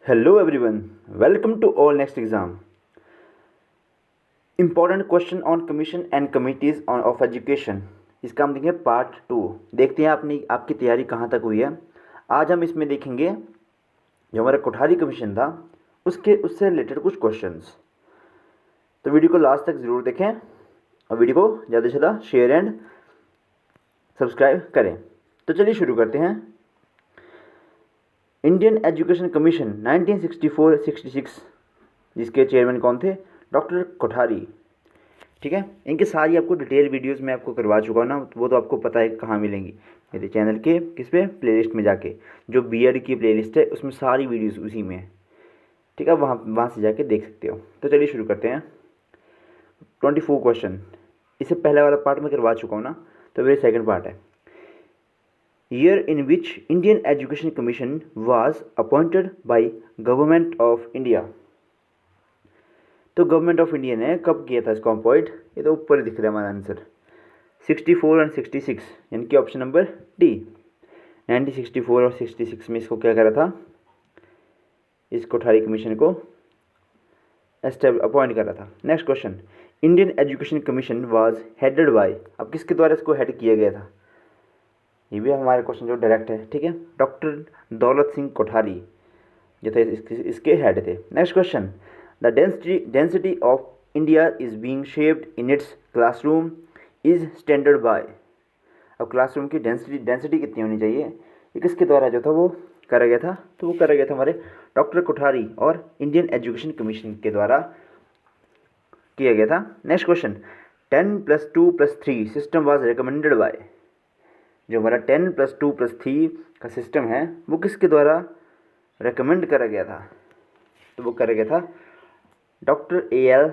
Hello everyone, welcome to all next exam. Important question on commission and committees of education. इसका हम देखेंगे part 2। देखते हैं आपकी तैयारी कहाँ तक हुई है। आज हम इसमें देखेंगे जो हमारा कोठारी कमीशन था उससे रिलेटेड कुछ क्वेश्चंस। तो वीडियो को लास्ट तक ज़रूर देखें और वीडियो को ज़्यादा से ज़्यादा शेयर एंड सब्सक्राइब करें। तो चलिए शुरू करते हैं। इंडियन एजुकेशन कमीशन 1964-66 जिसके चेयरमैन कौन थे? डॉक्टर कोठारी। ठीक है, इनकी सारी आपको डिटेल वीडियोस मैं आपको करवा चुका हूँ ना, वो तो आपको पता है कहाँ मिलेंगी मेरे चैनल के किस पे प्लेलिस्ट में जाके, जो बीएड की प्लेलिस्ट है उसमें सारी वीडियोस उसी में है। ठीक है, वहाँ से जाके देख सकते हो। तो चलिए शुरू करते हैं। 24 क्वेश्चन, इससे पहले वाला पार्ट मैं करवा चुका हूँ ना, तो मेरे सेकेंड पार्ट है। Year in which Indian Education Commission was appointed by Government of India। तो गवर्नमेंट ऑफ इंडिया ने कब किया था इसको अपॉइंट? ये तो ऊपर दिख रहा है हमारा आंसर 64 और 66, यानी कि ऑप्शन नंबर डी। 1964 और 66 में इसको क्या करा था? इस कोठारी कमीशन को अपॉइंट करा था। Next question, Indian education commission was headed by. अब किसके द्वारा इसको हेड किया गया था? ये भी हमारे क्वेश्चन जो डायरेक्ट है। ठीक है, डॉक्टर दौलत सिंह कोठारी जो थे इसके हेड थे। Next question, the density of India is being shaped in its classroom is standard by. अब क्लासरूम की डेंसिटी कितनी होनी चाहिए, ये किसके द्वारा जो था वो करा गया था? तो वो करा गया था हमारे डॉक्टर कोठारी और इंडियन एजुकेशन कमीशन के द्वारा किया गया था। Next question, 10+2+3 system was recommended by. जो हमारा 10+2+3 का सिस्टम है वो किसके द्वारा रेकमेंड करा गया था? तो वो करा गया था डॉक्टर A.L.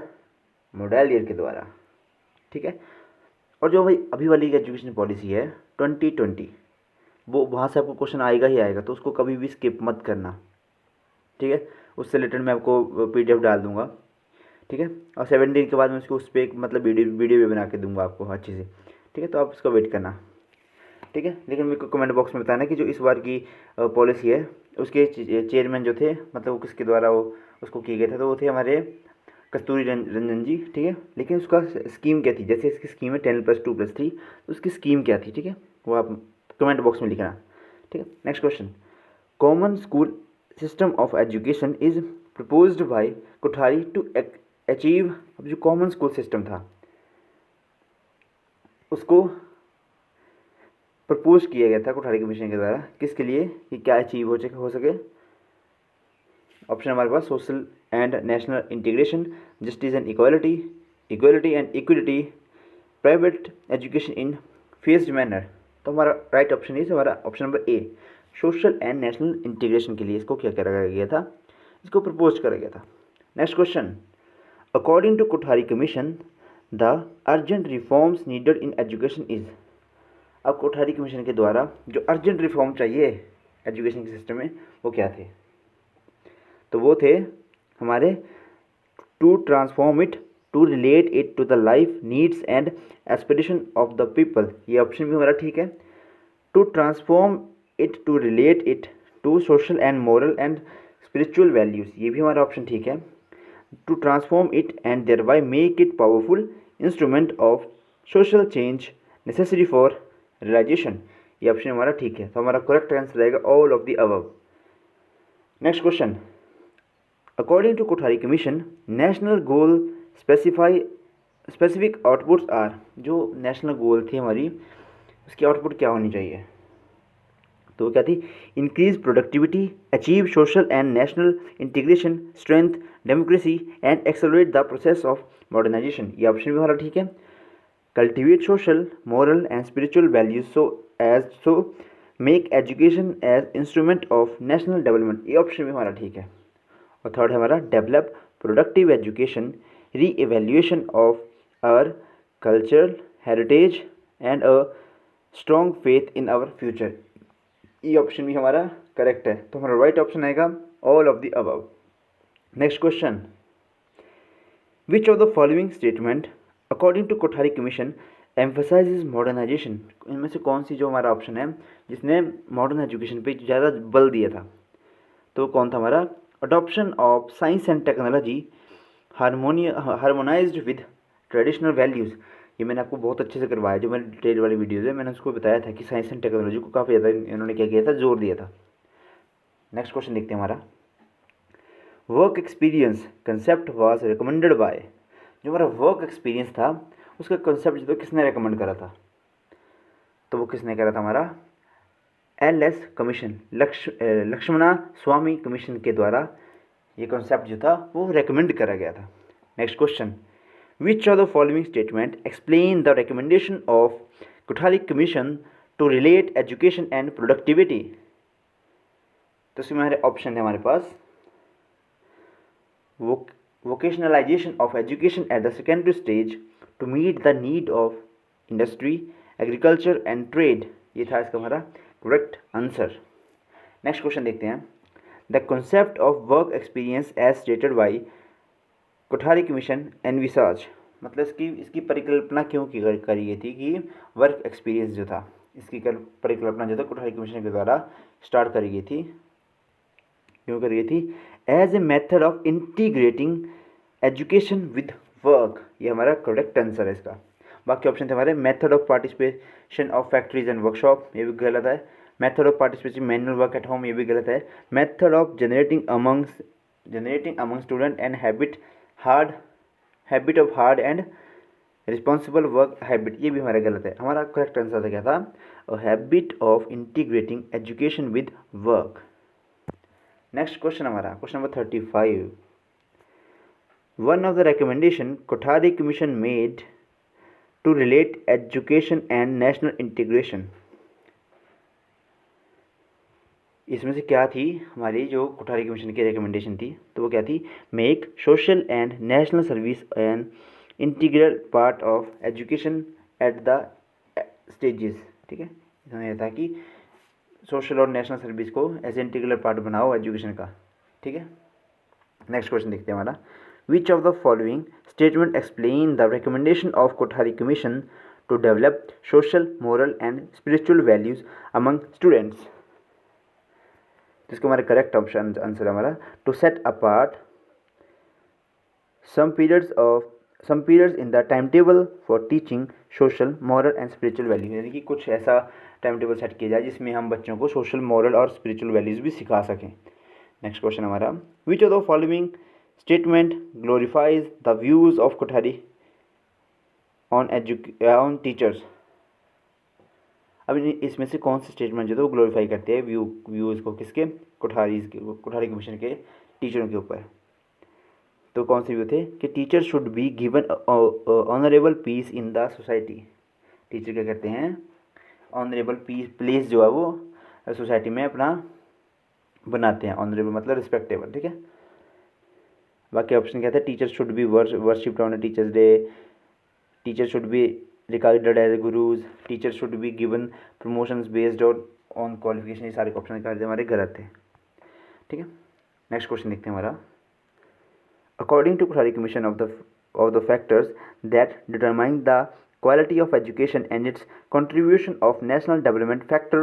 मोडेलियर के द्वारा। ठीक है, और जो भाई अभी वाली एजुकेशन पॉलिसी है 2020, वो वहाँ से आपको क्वेश्चन आएगा ही आएगा, तो उसको कभी भी स्किप मत करना। ठीक है, उससे रिलेटेड मैं आपको PDF डाल दूंगा। ठीक है, और 7 दिन के बाद मैं उसको उस पर मतलब वीडियो भी बना के दूंगा आपको अच्छे से। ठीक है, तो आप उसका वेट करना। ठीक है, लेकिन मेरे को कमेंट बॉक्स में बताना कि जो इस बार की पॉलिसी है उसके चेयरमैन जो थे, मतलब वो किसके द्वारा वो उसको किए गए थे? तो वो थे हमारे कस्तूरी रंजन जी। ठीक है, लेकिन उसका स्कीम क्या थी? जैसे इसकी स्कीम है 10+2+3, तो उसकी स्कीम क्या थी? ठीक है, वो आप कमेंट बॉक्स में लिखना। ठीक है, next question, common school system of education is proposed by Kothari to achieve. अब जो कॉमन स्कूल सिस्टम था उसको प्रपोज किया गया था कोठारी कमीशन के द्वारा, किसके लिए कि क्या अचीव हो सके? ऑप्शन हमारे पास social and national integration, justice and equality, equality and equity, private education in phased manner. तो हमारा राइट ऑप्शन इज हमारा option number A, social and national integration के लिए इसको क्या करा गया था? इसको प्रपोज करा गया था। Next question, according to Kothari commission the urgent reforms needed in education is. अब कोठारी कमीशन के द्वारा जो अर्जेंट रिफॉर्म चाहिए एजुकेशन के सिस्टम में वो क्या थे? तो वो थे हमारे to transform it, to relate it to the life needs and aspiration of the people. ये ऑप्शन भी हमारा ठीक है। To transform it, to relate it to social and moral and spiritual values, ये भी हमारा ऑप्शन ठीक है। To transform it and thereby make it powerful instrument of social change necessary for realisation, ये ऑप्शन हमारा ठीक है। तो हमारा करेक्ट आंसर रहेगा all of the above. Next question, according to Kothari commission national goal specific outputs are. जो national goal थी हमारी उसकी आउटपुट क्या होनी चाहिए? तो वो क्या थी? Increase productivity, achieve social and national integration, strength democracy and accelerate the process of modernisation, ये ऑप्शन भी हमारा ठीक है। Cultivate social, moral and spiritual values so make education as instrument of national development, ये ऑप्शन भी हमारा ठीक है। और थर्ड है हमारा develop productive education, re evaluation of our cultural heritage and a strong faith in our future, ये option भी हमारा करेक्ट है। तो हमारा राइट ऑप्शन आएगा all of the above. Next question, which of the following statement according to Kothari commission emphasises modernisation. इनमें से कौन सी जो हमारा ऑप्शन है जिसने मॉडर्न एजुकेशन पे ज़्यादा बल दिया था? तो कौन था हमारा? adoption of science and technology harmonized with traditional values। ये मैंने आपको बहुत अच्छे से करवाया, जो मैंने डिटेल वाली वीडियोज़ है मैंने उसको बताया था कि साइंस एंड टेक्नोलॉजी को काफ़ी ज़्यादा इन्होंने क्या किया था, जोर दिया था। नेक्स्ट क्वेश्चन देखते हैं हमारा, work experience concept was recommended by. जो हमारा वर्क एक्सपीरियंस था उसका कंसेप्ट जो किसने रिकमेंड करा था, तो वो किसने करा था, हमारा LS कमीशन, लक्ष्मणा स्वामी कमीशन के द्वारा ये कॉन्सेप्ट जो था वो रेकमेंड करा गया था। Next question, which of the following statement explain the recommendation of Kothari commission to relate education and productivity. तो इसमें हमारे ऑप्शन है हमारे पास, vocationalisation of education at the secondary stage to meet the need of industry, agriculture and trade, ये था इसका हमारा करेक्ट आंसर। नेक्स्ट क्वेश्चन देखते हैं, the concept of work experience as stated by Kothari commission envisages, मतलब इसकी परिकल्पना क्यों करी गई थी कि वर्क एक्सपीरियंस जो था इसकी परिकल्पना जो था कोठारी कमीशन के द्वारा स्टार्ट करी गई थी, क्यों करी गई थी, as a method of integrating education with work, ये हमारा करेक्ट आंसर है इसका। बाकी ऑप्शन थे हमारे, method of participation of factories and workshop, ये भी गलत है, method of participation manual work at home, ये भी गलत है, method of generating among student and habit of hard and responsible work habit, ये भी हमारा गलत है। हमारा करेक्ट आंसर था क्या था, habit of integrating education with work. Next question हमारा question number 35, one of the recommendation Kothari commission made to relate education and national integration, इसमें से क्या थी हमारी जो कोठारी कमीशन की रिकमेंडेशन थी, तो वो क्या थी, make social and national service an integral part of education at the stages. ठीक है, इसमें यह था कि सोशल और नेशनल सर्विस को एज इंटीग्रल पार्ट बनाओ एजुकेशन का। ठीक है, नेक्स्ट क्वेश्चन देखते हैं हमारा, which of the following statement explain the recommendation of Kothari commission to develop social, moral and spiritual values among students. जिसको हमारा करेक्ट ऑप्शन आंसर है हमारा, to set apart some periods in the timetable for teaching social, moral and spiritual values, यानी कि कुछ ऐसा time table set किया जाए जिसमें हम बच्चों को सोशल, मॉरल और स्पिरिचुअल वैल्यूज़ भी सिखा सकें। नेक्स्ट क्वेश्चन हमारा, which of the following statement glorifies the views of Kothari on teachers. अब इसमें से कौन सी स्टेटमेंट जो है वो ग्लोरीफाई करते हैं व्यूज़ को, किसके, कोठारी कमीशन के टीचरों के ऊपर। तो कौन से व्यू थे कि teacher should be given honourable peace in the society. Teacher क्या करते हैं, ऑनरेबल प्लेस जो है वो सोसाइटी में अपना बनाते हैं, ऑनरेबल मतलब रिस्पेक्टेबल। ठीक है, बाकी ऑप्शन क्या था, teacher should be worshipped on teachers day, teacher should be regarded as a gurus, teacher should be given promotions based on qualification, ये सारे ऑप्शन हमारे गलत थे। ठीक है, नेक्स्ट क्वेश्चन देखते हैं हमारा, according to Kothari Commission of the factors that determine the quality of education and its contribution of national development factor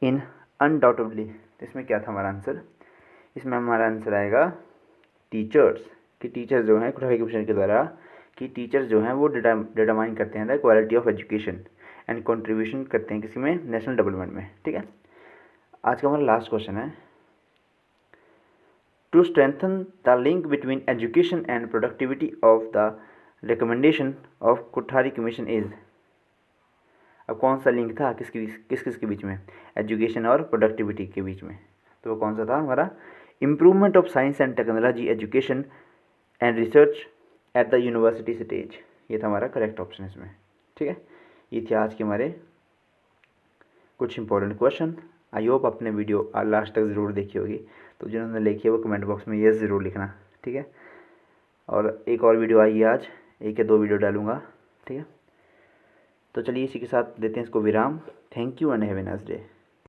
in undoubtedly, इसमें क्या था हमारा आंसर, इसमें हमारा आंसर आएगा टीचर्स, कि टीचर्स जो हैं कोठारी कमीशन के द्वारा कि टीचर्स जो हैं वो डिटरमाइन करते हैं the quality of education and contribution करते हैं किसी में, नेशनल डेवलपमेंट में। ठीक है, आज का हमारा लास्ट क्वेश्चन है, to strengthen the link between education and productivity of the recommendation of Kothari commission is। अब कौन सा लिंक था किस किस के बीच में, एजुकेशन और प्रोडक्टिविटी के बीच में, तो वो कौन सा था हमारा, improvement of science and technology education and research at the university stage, ये था हमारा करेक्ट ऑप्शन इसमें। ठीक है, ये थे आज के हमारे कुछ इंपॉर्टेंट क्वेश्चन। आई होप अपने वीडियो लास्ट तक ज़रूर देखी होगी, तो जिन्होंने लिखी है वो कमेंट बॉक्स में ये ज़रूर लिखना। ठीक है, और एक और वीडियो आई है आज, 1 या 2 वीडियो डालूँगा। ठीक है, तो चलिए इसी के साथ देते हैं इसको विराम। Thank you and have a nice day.